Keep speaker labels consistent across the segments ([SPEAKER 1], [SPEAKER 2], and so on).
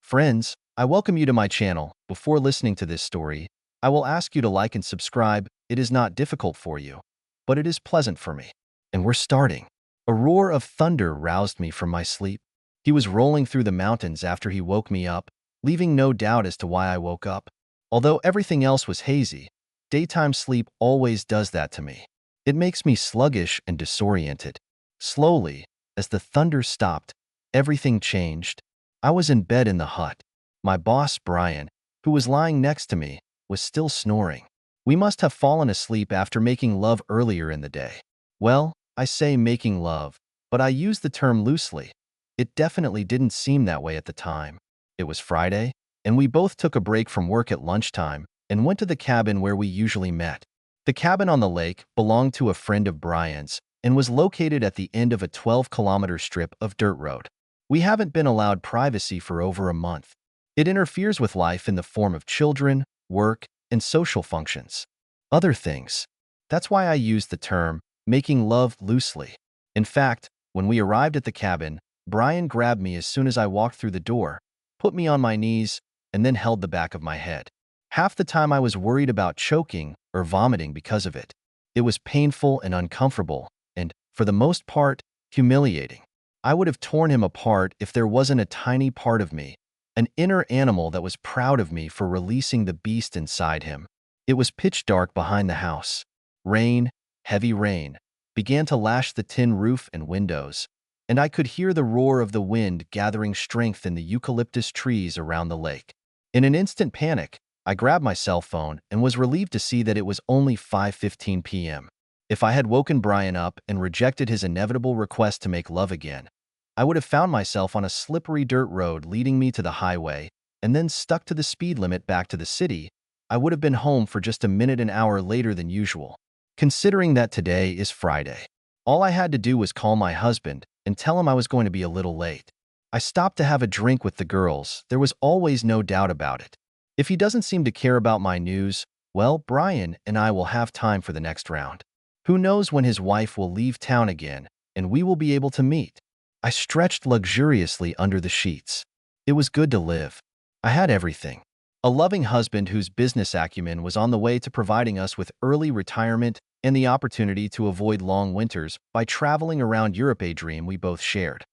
[SPEAKER 1] Friends, I welcome you to my channel. Before listening to this story, I will ask you to like and subscribe. It is not difficult for you, but it is pleasant for me. And we're starting. A roar of thunder roused me from my sleep. He was rolling through the mountains after he woke me up, leaving no doubt as to why I woke up. Although everything else was hazy, daytime sleep always does that to me. It makes me sluggish and disoriented. Slowly, as the thunder stopped, everything changed. I was in bed in the hut. My boss, Brian, who was lying next to me, was still snoring. We must have fallen asleep after making love earlier in the day. Well, I say making love, but I use the term loosely. It definitely didn't seem that way at the time. It was Friday, and we both took a break from work at lunchtime and went to the cabin where we usually met. The cabin on the lake belonged to a friend of Brian's and was located at the end of a 12-kilometer strip of dirt road. We haven't been allowed privacy for over a month. It interferes with life in the form of children, work, and social functions. Other things. That's why I use the term making love loosely. In fact, when we arrived at the cabin, Brian grabbed me as soon as I walked through the door, put me on my knees, and then held the back of my head. Half the time I was worried about choking or vomiting because of it. It was painful and uncomfortable, and, for the most part, humiliating. I would have torn him apart if there wasn't a tiny part of me, an inner animal that was proud of me for releasing the beast inside him. It was pitch dark behind the house. Rain, heavy rain, began to lash the tin roof and windows, and I could hear the roar of the wind gathering strength in the eucalyptus trees around the lake. In an instant panic, I grabbed my cell phone and was relieved to see that it was only 5:15 p.m. If I had woken Brian up and rejected his inevitable request to make love again, I would have found myself on a slippery dirt road leading me to the highway and then stuck to the speed limit back to the city. I would have been home for just a minute an hour later than usual. Considering that today is Friday, all I had to do was call my husband and tell him I was going to be a little late. I stopped to have a drink with the girls. There was always no doubt about it. If he doesn't seem to care about my news, well, Brian and I will have time for the next round. Who knows when his wife will leave town again, and we will be able to meet. I stretched luxuriously under the sheets. It was good to live. I had everything. A loving husband whose business acumen was on the way to providing us with early retirement and the opportunity to avoid long winters by traveling around Europe, a dream we both shared.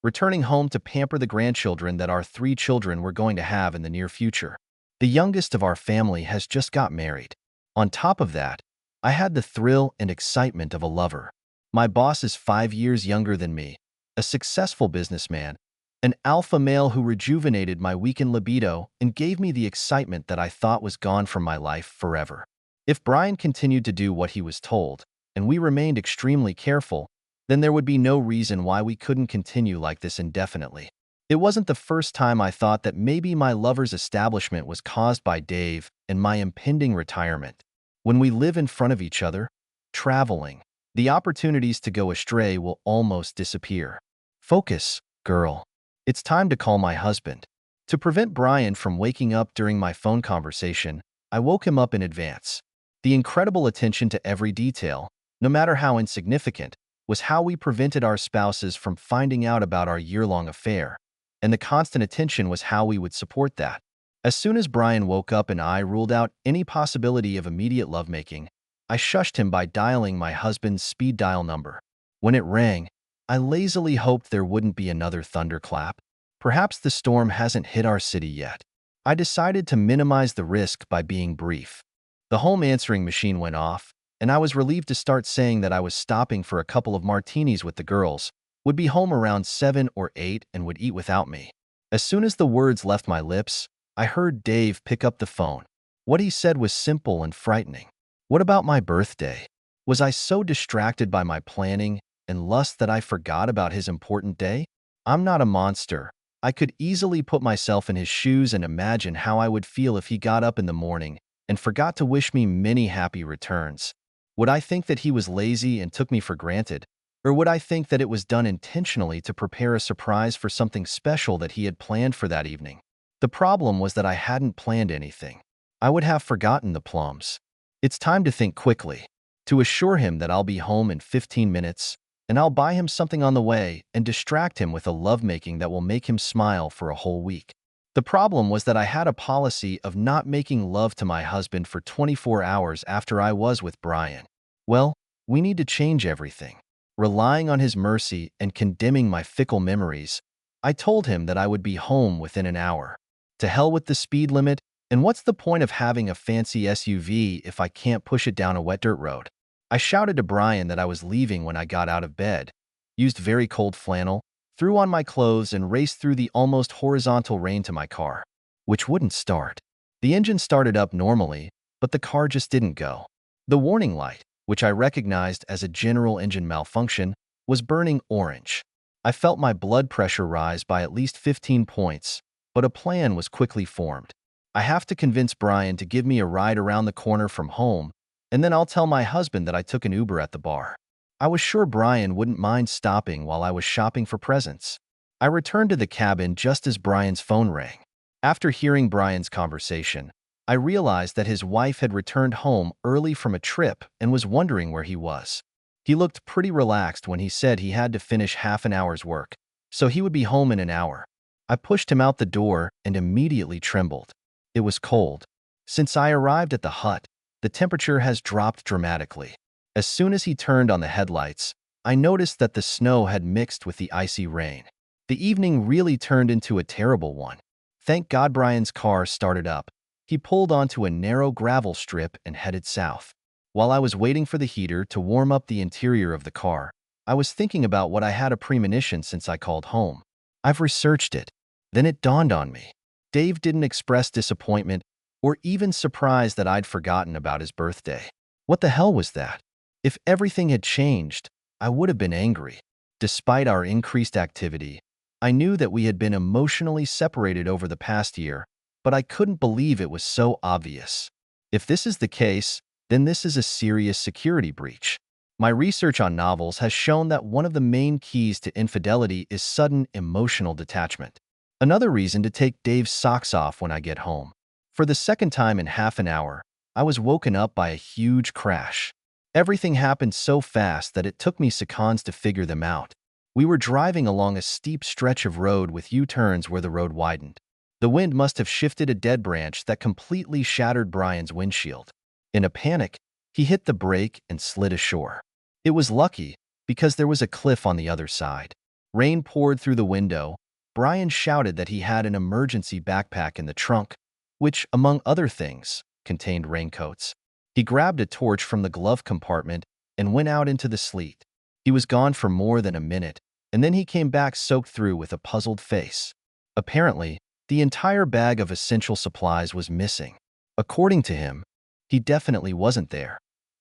[SPEAKER 1] Returning home to pamper the grandchildren that our 3 children were going to have in the near future. The youngest of our family has just got married. On top of that, I had the thrill and excitement of a lover. My boss is 5 years younger than me, a successful businessman, an alpha male who rejuvenated my weakened libido and gave me the excitement that I thought was gone from my life forever. If Brian continued to do what he was told, and we remained extremely careful, then there would be no reason why we couldn't continue like this indefinitely. It wasn't the first time I thought that maybe my lover's establishment was caused by Dave and my impending retirement. When we live in front of each other, traveling, the opportunities to go astray will almost disappear. Focus, girl. It's time to call my husband. To prevent Brian from waking up during my phone conversation, I woke him up in advance. The incredible attention to every detail, no matter how insignificant, was how we prevented our spouses from finding out about our year-long affair, and the constant attention was how we would support that. As soon as Brian woke up and I ruled out any possibility of immediate lovemaking, I shushed him by dialing my husband's speed dial number. When it rang, I lazily hoped there wouldn't be another thunderclap. Perhaps the storm hasn't hit our city yet. I decided to minimize the risk by being brief. The home answering machine went off, and I was relieved to start saying that I was stopping for a couple of martinis with the girls, would be home around 7 or 8 and would eat without me. As soon as the words left my lips, I heard Dave pick up the phone. What he said was simple and frightening. What about my birthday? Was I so distracted by my planning and lust that I forgot about his important day? I'm not a monster. I could easily put myself in his shoes and imagine how I would feel if he got up in the morning and forgot to wish me many happy returns. Would I think that he was lazy and took me for granted? Or would I think that it was done intentionally to prepare a surprise for something special that he had planned for that evening? The problem was that I hadn't planned anything. I would have forgotten the plums. It's time to think quickly, to assure him that I'll be home in 15 minutes, and I'll buy him something on the way and distract him with a lovemaking that will make him smile for a whole week. The problem was that I had a policy of not making love to my husband for 24 hours after I was with Brian. Well, we need to change everything. Relying on his mercy and condemning my fickle memories, I told him that I would be home within an hour. To hell with the speed limit, and what's the point of having a fancy SUV if I can't push it down a wet dirt road? I shouted to Brian that I was leaving when I got out of bed, used very cold flannel, threw on my clothes and raced through the almost horizontal rain to my car, which wouldn't start. The engine started up normally, but the car just didn't go. The warning light, which I recognized as a general engine malfunction, was burning orange. I felt my blood pressure rise by at least 15 points, but a plan was quickly formed. I have to convince Brian to give me a ride around the corner from home, and then I'll tell my husband that I took an Uber at the bar. I was sure Brian wouldn't mind stopping while I was shopping for presents. I returned to the cabin just as Brian's phone rang. After hearing Brian's conversation, I realized that his wife had returned home early from a trip and was wondering where he was. He looked pretty relaxed when he said he had to finish half an hour's work, so he would be home in an hour. I pushed him out the door and immediately trembled. It was cold. Since I arrived at the hut, the temperature has dropped dramatically. As soon as he turned on the headlights, I noticed that the snow had mixed with the icy rain. The evening really turned into a terrible one. Thank God Brian's car started up. He pulled onto a narrow gravel strip and headed south. While I was waiting for the heater to warm up the interior of the car, I was thinking about what I had a premonition since I called home. I've researched it. Then it dawned on me. Dave didn't express disappointment or even surprise that I'd forgotten about his birthday. What the hell was that? If everything had changed, I would have been angry. Despite our increased activity, I knew that we had been emotionally separated over the past year, but I couldn't believe it was so obvious. If this is the case, then this is a serious security breach. My research on novels has shown that one of the main keys to infidelity is sudden emotional detachment. Another reason to take Dave's socks off when I get home. For the second time in half an hour, I was woken up by a huge crash. Everything happened so fast that it took me seconds to figure them out. We were driving along a steep stretch of road with U-turns where the road widened. The wind must have shifted a dead branch that completely shattered Brian's windshield. In a panic, he hit the brake and slid ashore. It was lucky because there was a cliff on the other side. Rain poured through the window. Brian shouted that he had an emergency backpack in the trunk, which, among other things, contained raincoats. He grabbed a torch from the glove compartment and went out into the sleet. He was gone for more than a minute, and then he came back soaked through with a puzzled face. Apparently, the entire bag of essential supplies was missing. According to him, he definitely wasn't there.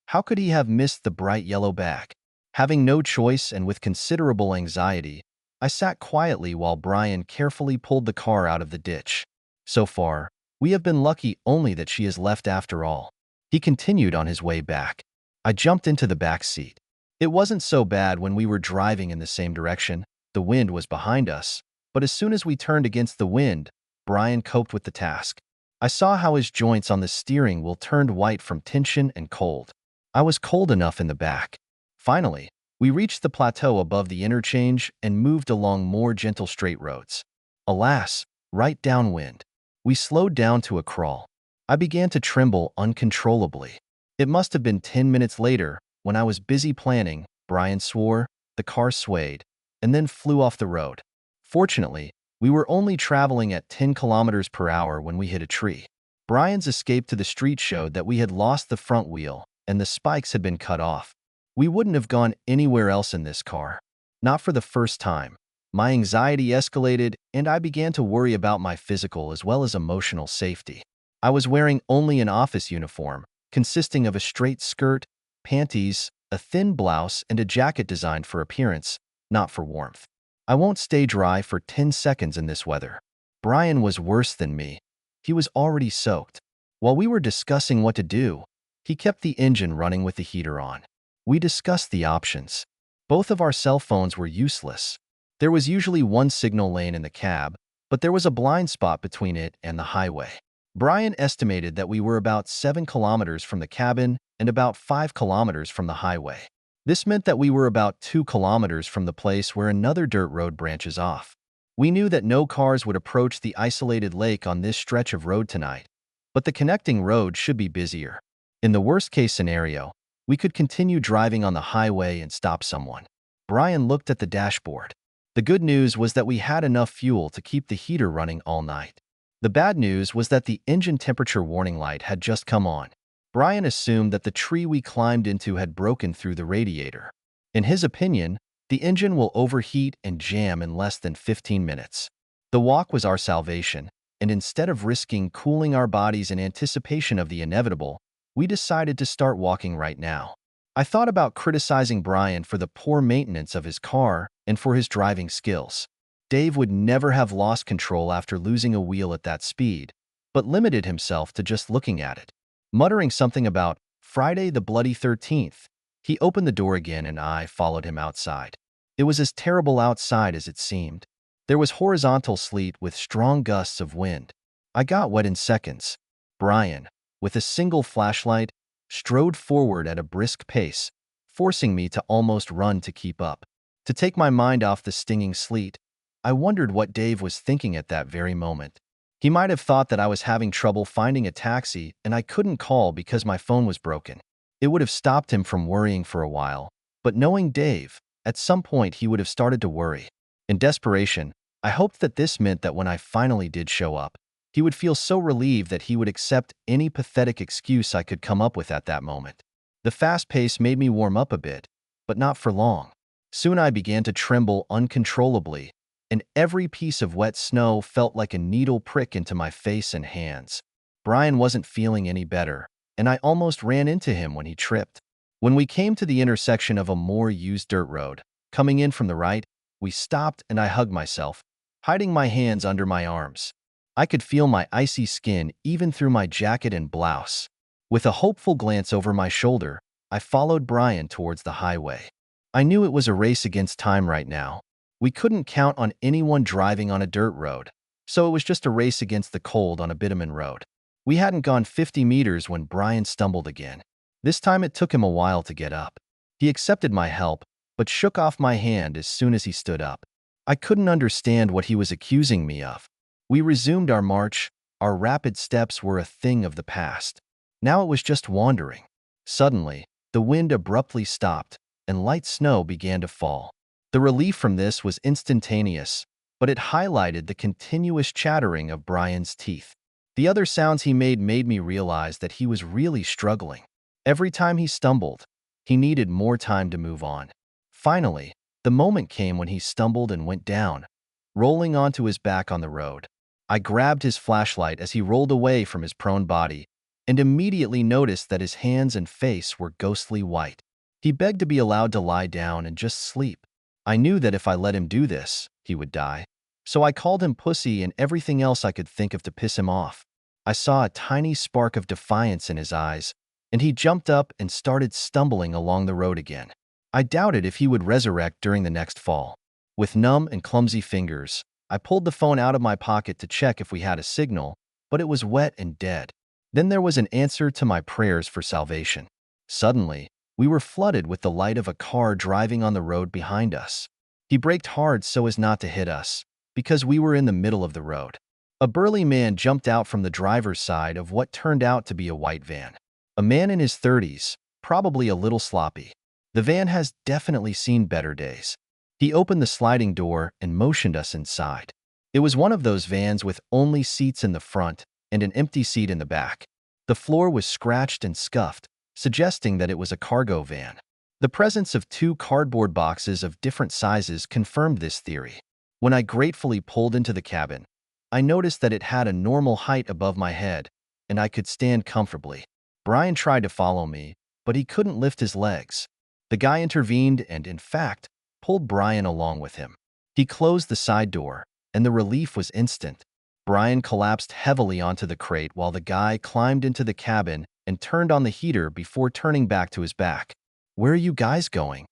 [SPEAKER 1] How could he have missed the bright yellow bag? Having no choice and with considerable anxiety, I sat quietly while Brian carefully pulled the car out of the ditch. So far, we have been lucky only that she has left after all. He continued on his way back. I jumped into the back seat. It wasn't so bad when we were driving in the same direction. The wind was behind us, but as soon as we turned against the wind, Brian coped with the task. I saw how his joints on the steering wheel turned white from tension and cold. I was cold enough in the back. Finally, we reached the plateau above the interchange and moved along more gentle straight roads. Alas, right downwind. We slowed down to a crawl. I began to tremble uncontrollably. It must have been 10 minutes later, when I was busy planning, Brian swore, the car swayed, and then flew off the road. Fortunately, we were only traveling at 10 kilometers per hour when we hit a tree. Brian's escape to the street showed that we had lost the front wheel and the spikes had been cut off. We wouldn't have gone anywhere else in this car. Not for the first time. My anxiety escalated, and I began to worry about my physical as well as emotional safety. I was wearing only an office uniform, consisting of a straight skirt, panties, a thin blouse, and a jacket designed for appearance, not for warmth. I won't stay dry for 10 seconds in this weather. Brian was worse than me. He was already soaked. While we were discussing what to do, he kept the engine running with the heater on. We discussed the options. Both of our cell phones were useless. There was usually one signal lane in the cab, but there was a blind spot between it and the highway. Brian estimated that we were about 7 kilometers from the cabin and about 5 kilometers from the highway. This meant that we were about 2 kilometers from the place where another dirt road branches off. We knew that no cars would approach the isolated lake on this stretch of road tonight, but the connecting road should be busier. In the worst-case scenario, we could continue driving on the highway and stop someone. Brian looked at the dashboard. The good news was that we had enough fuel to keep the heater running all night. The bad news was that the engine temperature warning light had just come on. Brian assumed that the tree we climbed into had broken through the radiator. In his opinion, the engine will overheat and jam in less than 15 minutes. The walk was our salvation, and instead of risking cooling our bodies in anticipation of the inevitable, we decided to start walking right now. I thought about criticizing Brian for the poor maintenance of his car and for his driving skills. Dave would never have lost control after losing a wheel at that speed, but limited himself to just looking at it. Muttering something about Friday the bloody 13th, he opened the door again and I followed him outside. It was as terrible outside as it seemed. There was horizontal sleet with strong gusts of wind. I got wet in seconds. Brian, with a single flashlight, strode forward at a brisk pace, forcing me to almost run to keep up. To take my mind off the stinging sleet, I wondered what Dave was thinking at that very moment. He might have thought that I was having trouble finding a taxi and I couldn't call because my phone was broken. It would have stopped him from worrying for a while, but knowing Dave, at some point he would have started to worry. In desperation, I hoped that this meant that when I finally did show up, he would feel so relieved that he would accept any pathetic excuse I could come up with at that moment. The fast pace made me warm up a bit, but not for long. Soon I began to tremble uncontrollably, and every piece of wet snow felt like a needle prick into my face and hands. Brian wasn't feeling any better, and I almost ran into him when he tripped. When we came to the intersection of a more used dirt road, coming in from the right, we stopped and I hugged myself, hiding my hands under my arms. I could feel my icy skin even through my jacket and blouse. With a hopeful glance over my shoulder, I followed Brian towards the highway. I knew it was a race against time right now. We couldn't count on anyone driving on a dirt road, so it was just a race against the cold on a bitumen road. We hadn't gone 50 meters when Brian stumbled again. This time it took him a while to get up. He accepted my help, but shook off my hand as soon as he stood up. I couldn't understand what he was accusing me of. We resumed our march. Our rapid steps were a thing of the past. Now it was just wandering. Suddenly, the wind abruptly stopped, and light snow began to fall. The relief from this was instantaneous, but it highlighted the continuous chattering of Brian's teeth. The other sounds he made me realize that he was really struggling. Every time he stumbled, he needed more time to move on. Finally, the moment came when he stumbled and went down, rolling onto his back on the road. I grabbed his flashlight as he rolled away from his prone body and immediately noticed that his hands and face were ghostly white. He begged to be allowed to lie down and just sleep. I knew that if I let him do this, he would die. So I called him pussy and everything else I could think of to piss him off. I saw a tiny spark of defiance in his eyes, and he jumped up and started stumbling along the road again. I doubted if he would resurrect during the next fall. With numb and clumsy fingers, I pulled the phone out of my pocket to check if we had a signal, but it was wet and dead. Then there was an answer to my prayers for salvation. Suddenly, we were flooded with the light of a car driving on the road behind us. He braked hard so as not to hit us, because we were in the middle of the road. A burly man jumped out from the driver's side of what turned out to be a white van. A man in his 30s, probably a little sloppy. The van has definitely seen better days. He opened the sliding door and motioned us inside. It was one of those vans with only seats in the front and an empty seat in the back. The floor was scratched and scuffed, suggesting that it was a cargo van. The presence of two cardboard boxes of different sizes confirmed this theory. When I gratefully pulled into the cabin, I noticed that it had a normal height above my head, and I could stand comfortably. Brian tried to follow me, but he couldn't lift his legs. The guy intervened and, in fact, pulled Brian along with him. He closed the side door, and the relief was instant. Brian collapsed heavily onto the crate while the guy climbed into the cabin and turned on the heater before turning back to his back. "Where are you guys going?"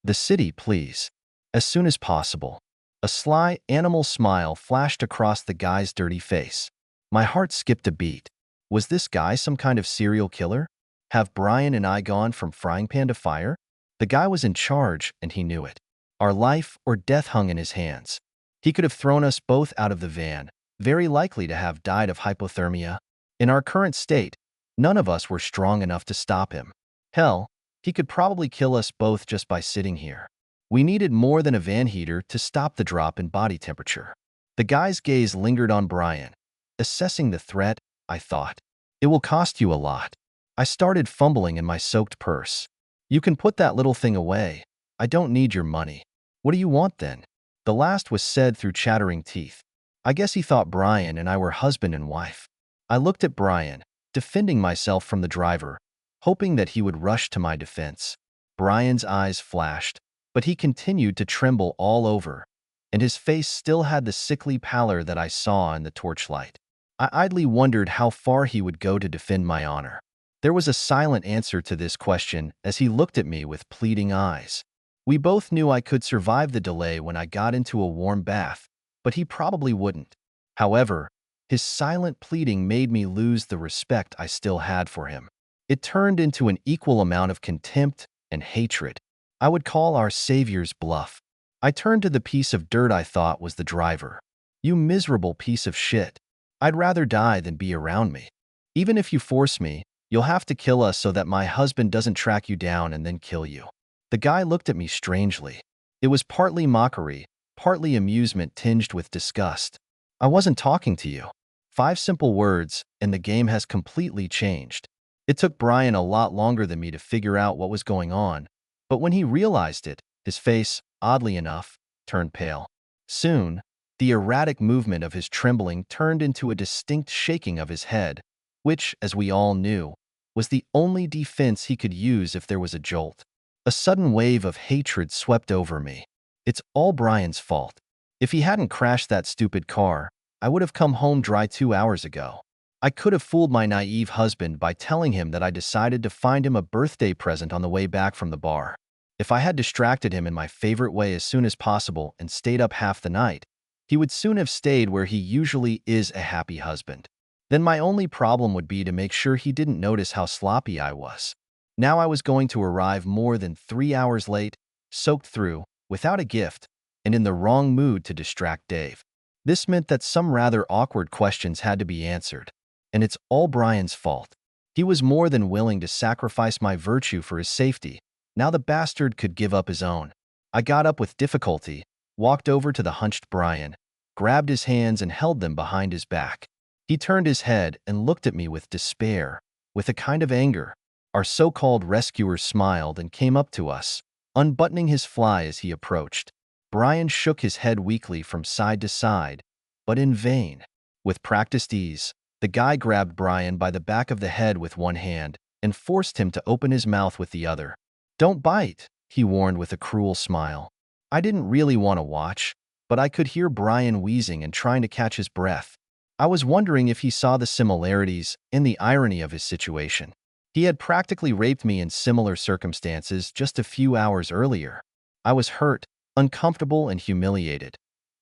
[SPEAKER 1] "The city, please." "As soon as possible." A sly, animal smile flashed across the guy's dirty face. My heart skipped a beat. Was this guy some kind of serial killer? Have Brian and I gone from frying pan to fire? The guy was in charge, and he knew it. Our life or death hung in his hands. He could have thrown us both out of the van, very likely to have died of hypothermia. In our current state, none of us were strong enough to stop him. Hell, he could probably kill us both just by sitting here. We needed more than a van heater to stop the drop in body temperature. The guy's gaze lingered on Brian. Assessing the threat, I thought, it will cost you a lot. I started fumbling in my soaked purse. You can put that little thing away. I don't need your money. What do you want then? The last was said through chattering teeth. I guess he thought Brian and I were husband and wife. I looked at Brian, defending myself from the driver, hoping that he would rush to my defense. Brian's eyes flashed, but he continued to tremble all over, and his face still had the sickly pallor that I saw in the torchlight. I idly wondered how far he would go to defend my honor. There was a silent answer to this question as he looked at me with pleading eyes. We both knew I could survive the delay when I got into a warm bath, but he probably wouldn't. However, his silent pleading made me lose the respect I still had for him. It turned into an equal amount of contempt and hatred. I would call our savior's bluff. I turned to the piece of dirt I thought was the driver. You miserable piece of shit. I'd rather die than be around me. Even if you force me, you'll have to kill us so that my husband doesn't track you down and then kill you. The guy looked at me strangely. It was partly mockery, partly amusement tinged with disgust. I wasn't talking to you. 5 simple words, and the game has completely changed. It took Brian a lot longer than me to figure out what was going on, but when he realized it, his face, oddly enough, turned pale. Soon, the erratic movement of his trembling turned into a distinct shaking of his head, which, as we all knew, was the only defense he could use if there was a jolt. A sudden wave of hatred swept over me. It's all Brian's fault. If he hadn't crashed that stupid car, I would have come home dry 2 hours ago. I could have fooled my naive husband by telling him that I decided to find him a birthday present on the way back from the bar. If I had distracted him in my favorite way as soon as possible and stayed up half the night, he would soon have stayed where he usually is, a happy husband. Then my only problem would be to make sure he didn't notice how sloppy I was. Now I was going to arrive more than 3 hours late, soaked through, without a gift, and in the wrong mood to distract Dave. This meant that some rather awkward questions had to be answered. And it's all Brian's fault. He was more than willing to sacrifice my virtue for his safety. Now the bastard could give up his own. I got up with difficulty, walked over to the hunched Brian, grabbed his hands and held them behind his back. He turned his head and looked at me with despair, with a kind of anger. Our so-called rescuer smiled and came up to us, unbuttoning his fly as he approached. Brian shook his head weakly from side to side, but in vain. With practiced ease, the guy grabbed Brian by the back of the head with one hand and forced him to open his mouth with the other. "Don't bite," he warned with a cruel smile. I didn't really want to watch, but I could hear Brian wheezing and trying to catch his breath. I was wondering if he saw the similarities and the irony of his situation. He had practically raped me in similar circumstances just a few hours earlier. I was hurt, uncomfortable, and humiliated.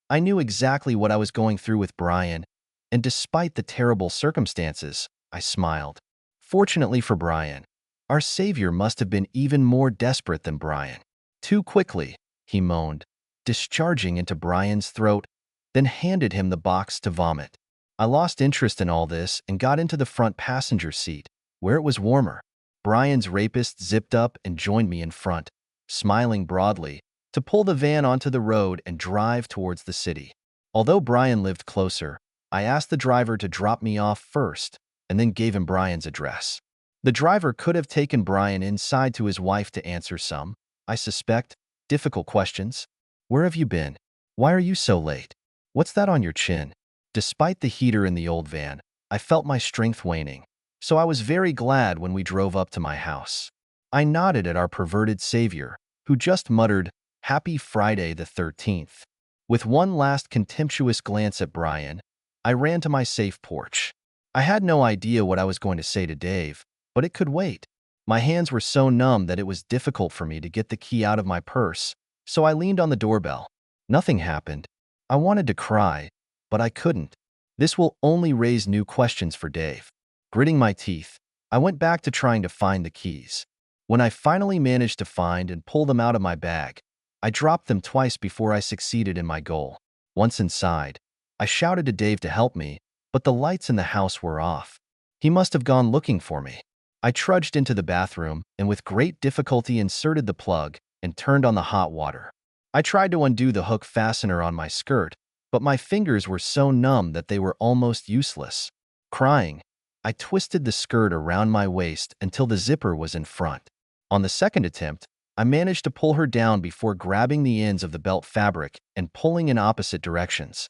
[SPEAKER 1] I knew exactly what I was going through with Brian, and despite the terrible circumstances, I smiled. Fortunately for Brian, our savior must have been even more desperate than Brian. "Too quickly," he moaned, discharging into Brian's throat, then handed him the box to vomit. I lost interest in all this and got into the front passenger seat, where it was warmer. Brian's rapist zipped up and joined me in front, smiling broadly, to pull the van onto the road and drive towards the city. Although Brian lived closer, I asked the driver to drop me off first, and then gave him Brian's address. The driver could have taken Brian inside to his wife to answer some, I suspect, difficult questions. "Where have you been? Why are you so late? What's that on your chin?" Despite the heater in the old van, I felt my strength waning, so I was very glad when we drove up to my house. I nodded at our perverted savior, who just muttered, "Happy Friday the 13th. With one last contemptuous glance at Brian, I ran to my safe porch. I had no idea what I was going to say to Dave, but it could wait. My hands were so numb that it was difficult for me to get the key out of my purse, so I leaned on the doorbell. Nothing happened. I wanted to cry, but I couldn't. This will only raise new questions for Dave. Gritting my teeth, I went back to trying to find the keys. When I finally managed to find and pull them out of my bag, I dropped them twice before I succeeded in my goal. Once inside, I shouted to Dave to help me, but the lights in the house were off. He must have gone looking for me. I trudged into the bathroom and with great difficulty inserted the plug and turned on the hot water. I tried to undo the hook fastener on my skirt, but my fingers were so numb that they were almost useless. Crying, I twisted the skirt around my waist until the zipper was in front. On the second attempt, I managed to pull her down before grabbing the ends of the belt fabric and pulling in opposite directions.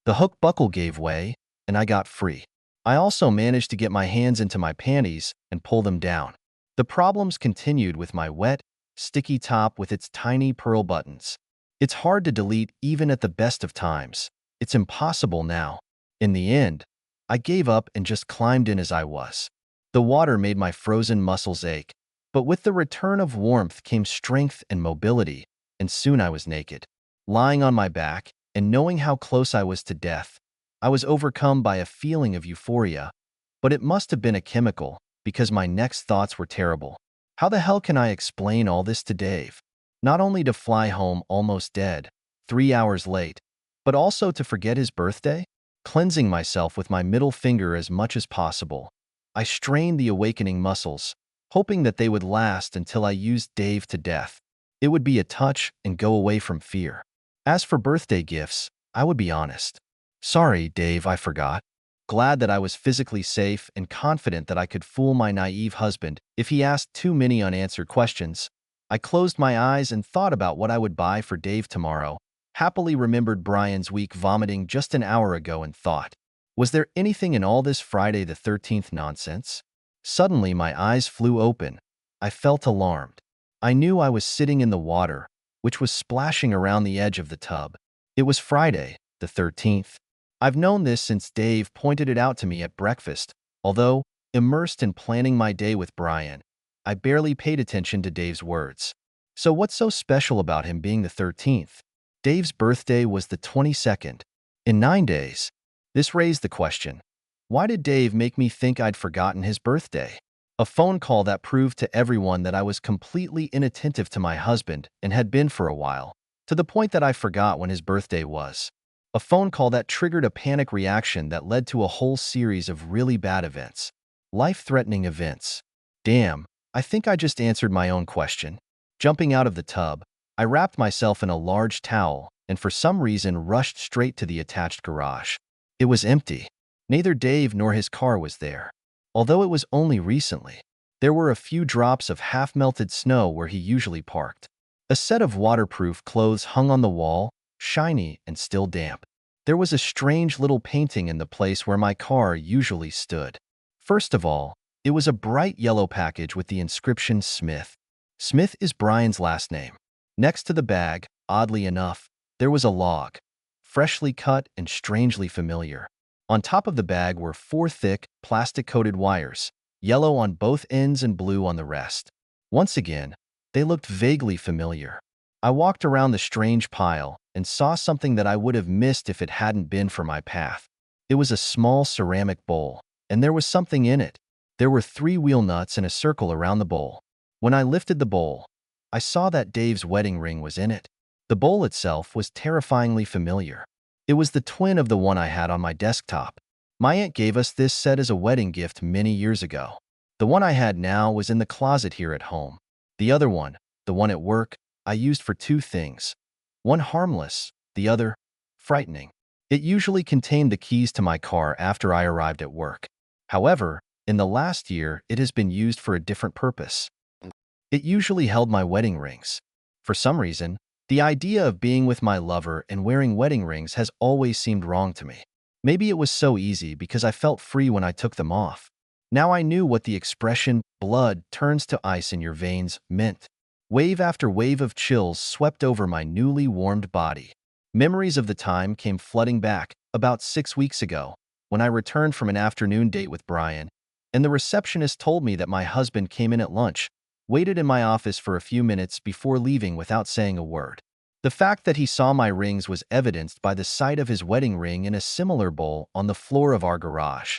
[SPEAKER 1] The hook buckle gave way, and I got free. I also managed to get my hands into my panties and pull them down. The problems continued with my wet, sticky top with its tiny pearl buttons. It's hard to delete even at the best of times. It's impossible now. In the end, I gave up and just climbed in as I was. The water made my frozen muscles ache, but with the return of warmth came strength and mobility, and soon I was naked. Lying on my back and knowing how close I was to death, I was overcome by a feeling of euphoria, but it must have been a chemical because my next thoughts were terrible. How the hell can I explain all this to Dave? Not only to fly home almost dead, 3 hours late, but also to forget his birthday? Cleansing myself with my middle finger as much as possible, I strained the awakening muscles, hoping that they would last until I used Dave to death. It would be a touch and go away from fear. As for birthday gifts, I would be honest. Sorry, Dave, I forgot. Glad that I was physically safe and confident that I could fool my naive husband if he asked too many unanswered questions. I closed my eyes and thought about what I would buy for Dave tomorrow, happily remembered Brian's week vomiting just an hour ago and thought, was there anything in all this Friday the 13th nonsense? Suddenly my eyes flew open. I felt alarmed. I knew I was sitting in the water, which was splashing around the edge of the tub. It was Friday, the 13th. I've known this since Dave pointed it out to me at breakfast, although, immersed in planning my day with Brian, I barely paid attention to Dave's words. So what's so special about him being the 13th? Dave's birthday was the 22nd. In 9 days. This raised the question, why did Dave make me think I'd forgotten his birthday? A phone call that proved to everyone that I was completely inattentive to my husband and had been for a while, to the point that I forgot when his birthday was. A phone call that triggered a panic reaction that led to a whole series of really bad events. Life-threatening events. Damn, I think I just answered my own question. Jumping out of the tub, I wrapped myself in a large towel and for some reason rushed straight to the attached garage. It was empty. Neither Dave nor his car was there. Although it was only recently, there were a few drops of half-melted snow where he usually parked. A set of waterproof clothes hung on the wall, shiny and still damp. There was a strange little painting in the place where my car usually stood. First of all, it was a bright yellow package with the inscription Smith. Smith is Brian's last name. Next to the bag, oddly enough, there was a log, freshly cut and strangely familiar. On top of the bag were 4 thick, plastic-coated wires, yellow on both ends and blue on the rest. Once again, they looked vaguely familiar. I walked around the strange pile and saw something that I would have missed if it hadn't been for my path. It was a small ceramic bowl, and there was something in it. There were 3 wheel nuts in a circle around the bowl. When I lifted the bowl, I saw that Dave's wedding ring was in it. The bowl itself was terrifyingly familiar. It was the twin of the one I had on my desktop. My aunt gave us this set as a wedding gift many years ago. The one I had now was in the closet here at home. The other one, the one at work, I used for 2 things. One harmless, the other frightening. It usually contained the keys to my car after I arrived at work. However, in the last year, it has been used for a different purpose. It usually held my wedding rings. For some reason, the idea of being with my lover and wearing wedding rings has always seemed wrong to me. Maybe it was so easy because I felt free when I took them off. Now I knew what the expression, blood turns to ice in your veins, meant. Wave after wave of chills swept over my newly warmed body. Memories of the time came flooding back, about 6 weeks ago, when I returned from an afternoon date with Brian, and the receptionist told me that my husband came in at lunch, waited in my office for a few minutes before leaving without saying a word. The fact that he saw my rings was evidenced by the sight of his wedding ring in a similar bowl on the floor of our garage.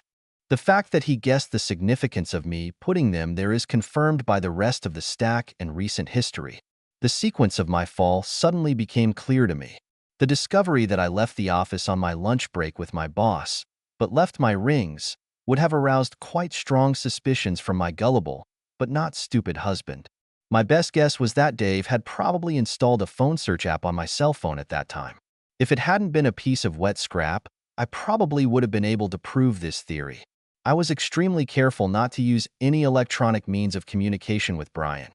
[SPEAKER 1] The fact that he guessed the significance of me putting them there is confirmed by the rest of the stack and recent history. The sequence of my fall suddenly became clear to me. The discovery that I left the office on my lunch break with my boss, but left my rings, would have aroused quite strong suspicions from my gullible, but not stupid husband. My best guess was that Dave had probably installed a phone search app on my cell phone at that time. If it hadn't been a piece of wet scrap, I probably would have been able to prove this theory. I was extremely careful not to use any electronic means of communication with Brian.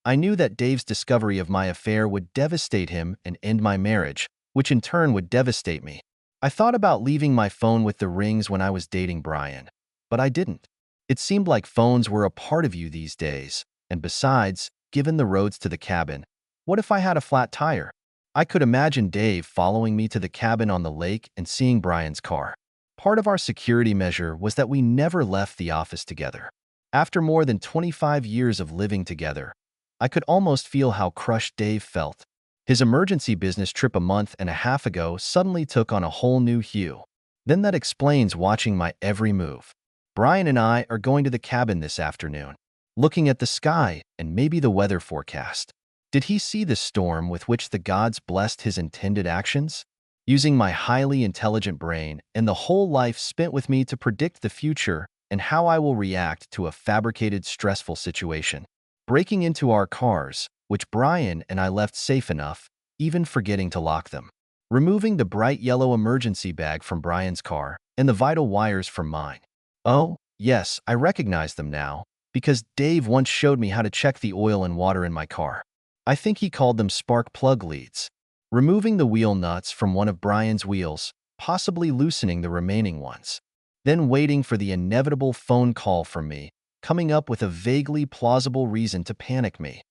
[SPEAKER 1] I knew that Dave's discovery of my affair would devastate him and end my marriage, which in turn would devastate me. I thought about leaving my phone with the rings when I was dating Brian, but I didn't. It seemed like phones were a part of you these days, and besides, given the roads to the cabin, what if I had a flat tire? I could imagine Dave following me to the cabin on the lake and seeing Brian's car. Part of our security measure was that we never left the office together. After more than 25 years of living together, I could almost feel how crushed Dave felt. His emergency business trip a month and a half ago suddenly took on a whole new hue. Then that explains watching my every move. Brian and I are going to the cabin this afternoon, looking at the sky and maybe the weather forecast. Did he see the storm with which the gods blessed his intended actions? Using my highly intelligent brain and the whole life spent with me to predict the future and how I will react to a fabricated, stressful situation. Breaking into our cars, which Brian and I left safe enough, even forgetting to lock them. Removing the bright yellow emergency bag from Brian's car and the vital wires from mine. Oh, yes, I recognize them now, because Dave once showed me how to check the oil and water in my car. I think he called them spark plug leads. Removing the wheel nuts from one of Brian's wheels, possibly loosening the remaining ones. Then waiting for the inevitable phone call from me, coming up with a vaguely plausible reason to panic me.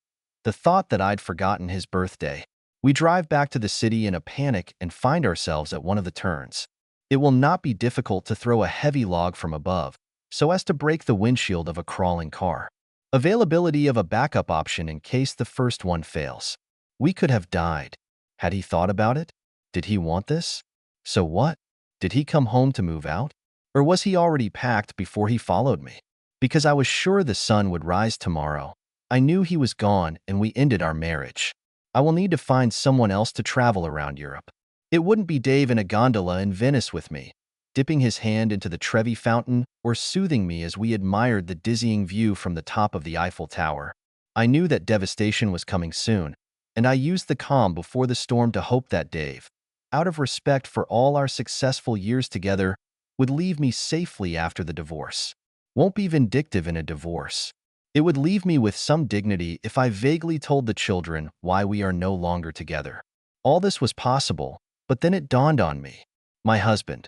[SPEAKER 1] The thought that I'd forgotten his birthday. We drive back to the city in a panic and find ourselves at one of the turns. It will not be difficult to throw a heavy log from above, so as to break the windshield of a crawling car. Availability of a backup option in case the first one fails. We could have died. Had he thought about it? Did he want this? So what? Did he come home to move out? Or was he already packed before he followed me? Because I was sure the sun would rise tomorrow. I knew he was gone and we ended our marriage. I will need to find someone else to travel around Europe. It wouldn't be Dave in a gondola in Venice with me, dipping his hand into the Trevi fountain or soothing me as we admired the dizzying view from the top of the Eiffel Tower. I knew that devastation was coming soon, and I used the calm before the storm to hope that Dave, out of respect for all our successful years together, would leave me safely after the divorce. Won't be vindictive in a divorce. It would leave me with some dignity if I vaguely told the children why we are no longer together. All this was possible, but then it dawned on me. My husband,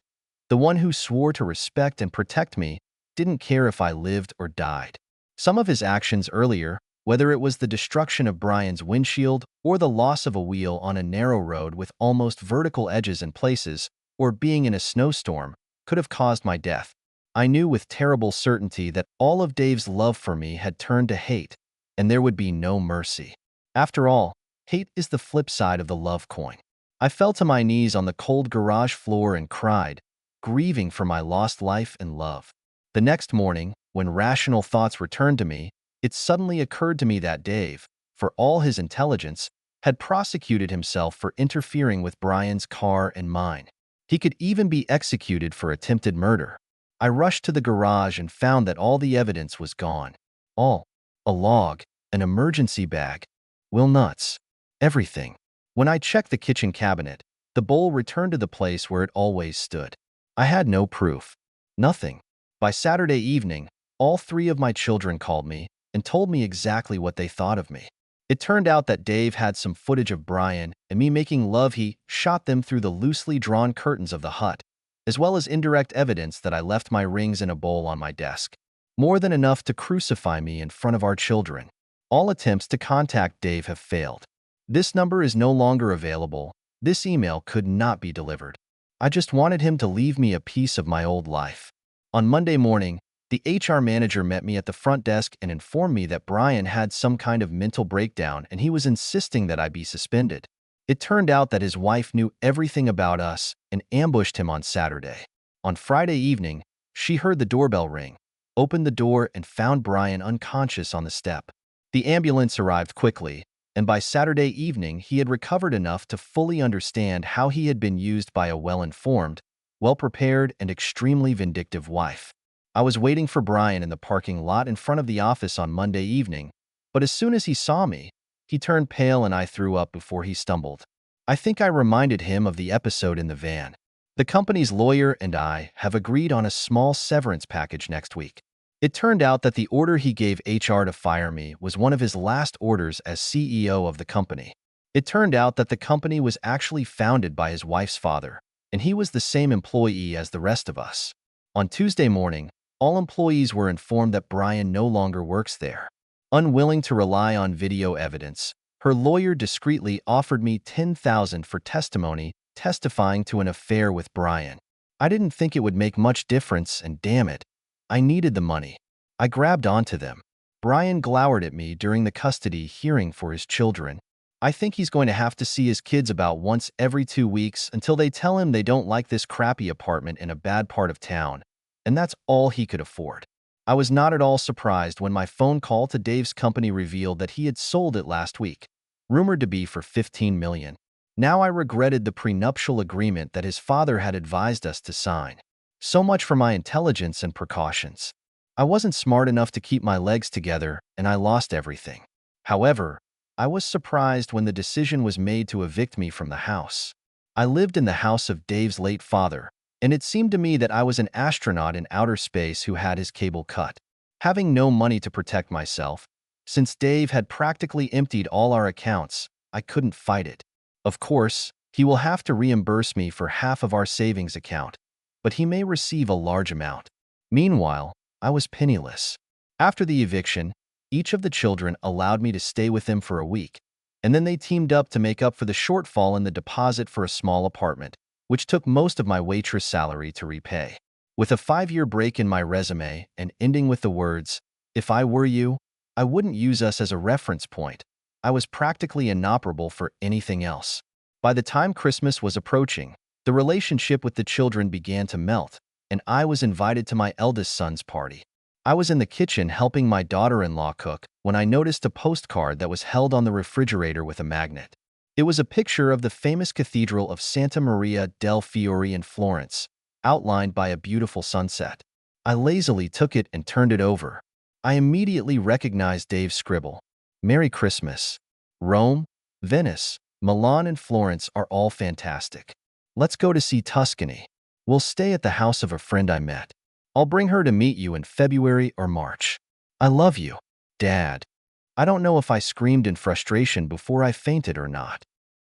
[SPEAKER 1] the one who swore to respect and protect me, didn't care if I lived or died. Some of his actions earlier, whether it was the destruction of Brian's windshield or the loss of a wheel on a narrow road with almost vertical edges in places, or being in a snowstorm, could have caused my death. I knew with terrible certainty that all of Dave's love for me had turned to hate, and there would be no mercy. After all, hate is the flip side of the love coin. I fell to my knees on the cold garage floor and cried, grieving for my lost life and love. The next morning, when rational thoughts returned to me, it suddenly occurred to me that Dave, for all his intelligence, had prosecuted himself for interfering with Brian's car and mine. He could even be executed for attempted murder. I rushed to the garage and found that all the evidence was gone. All. A log, an emergency bag, wheel nuts, everything. When I checked the kitchen cabinet, the bowl returned to the place where it always stood. I had no proof. Nothing. By Saturday evening, all three of my children called me and told me exactly what they thought of me. It turned out that Dave had some footage of Brian and me making love. He shot them through the loosely drawn curtains of the hut, as well as indirect evidence that I left my rings in a bowl on my desk. More than enough to crucify me in front of our children. All attempts to contact Dave have failed. This number is no longer available. This email could not be delivered. I just wanted him to leave me a piece of my old life. On Monday morning, the HR manager met me at the front desk and informed me that Brian had some kind of mental breakdown and he was insisting that I be suspended. It turned out that his wife knew everything about us and ambushed him on Saturday. On Friday evening, she heard the doorbell ring, opened the door and found Brian unconscious on the step. The ambulance arrived quickly, and by Saturday evening he had recovered enough to fully understand how he had been used by a well-informed, well-prepared, and extremely vindictive wife. I was waiting for Brian in the parking lot in front of the office on Monday evening, but as soon as he saw me, he turned pale and I threw up before he stumbled. I think I reminded him of the episode in the van. The company's lawyer and I have agreed on a small severance package next week. It turned out that the order he gave HR to fire me was one of his last orders as CEO of the company. It turned out that the company was actually founded by his wife's father, and he was the same employee as the rest of us. On Tuesday morning, all employees were informed that Brian no longer works there. Unwilling to rely on video evidence, her lawyer discreetly offered me $10,000 for testimony testifying to an affair with Brian. I didn't think it would make much difference, and damn it, I needed the money. I grabbed onto them. Brian glowered at me during the custody hearing for his children. I think he's going to have to see his kids about once every 2 weeks until they tell him they don't like this crappy apartment in a bad part of town, and that's all he could afford. I was not at all surprised when my phone call to Dave's company revealed that he had sold it last week, rumored to be for $15 million. Now I regretted the prenuptial agreement that his father had advised us to sign. So much for my intelligence and precautions. I wasn't smart enough to keep my legs together, and I lost everything. However, I was surprised when the decision was made to evict me from the house. I lived in the house of Dave's late father, and it seemed to me that I was an astronaut in outer space who had his cable cut. Having no money to protect myself, since Dave had practically emptied all our accounts, I couldn't fight it. Of course, he will have to reimburse me for half of our savings account, but he may receive a large amount. Meanwhile, I was penniless. After the eviction, each of the children allowed me to stay with them for a week, and then they teamed up to make up for the shortfall in the deposit for a small apartment, which took most of my waitress salary to repay. With a 5-year break in my resume and ending with the words, "If I were you, I wouldn't use us as a reference point," I was practically inoperable for anything else. By the time Christmas was approaching, the relationship with the children began to melt, and I was invited to my eldest son's party. I was in the kitchen helping my daughter-in-law cook when I noticed a postcard that was held on the refrigerator with a magnet. It was a picture of the famous Cathedral of Santa Maria del Fiore in Florence, outlined by a beautiful sunset. I lazily took it and turned it over. I immediately recognized Dave's scribble. "Merry Christmas. Rome, Venice, Milan, and Florence are all fantastic. Let's go to see Tuscany. We'll stay at the house of a friend I met. I'll bring her to meet you in February or March. I love you, Dad." I don't know if I screamed in frustration before I fainted or not.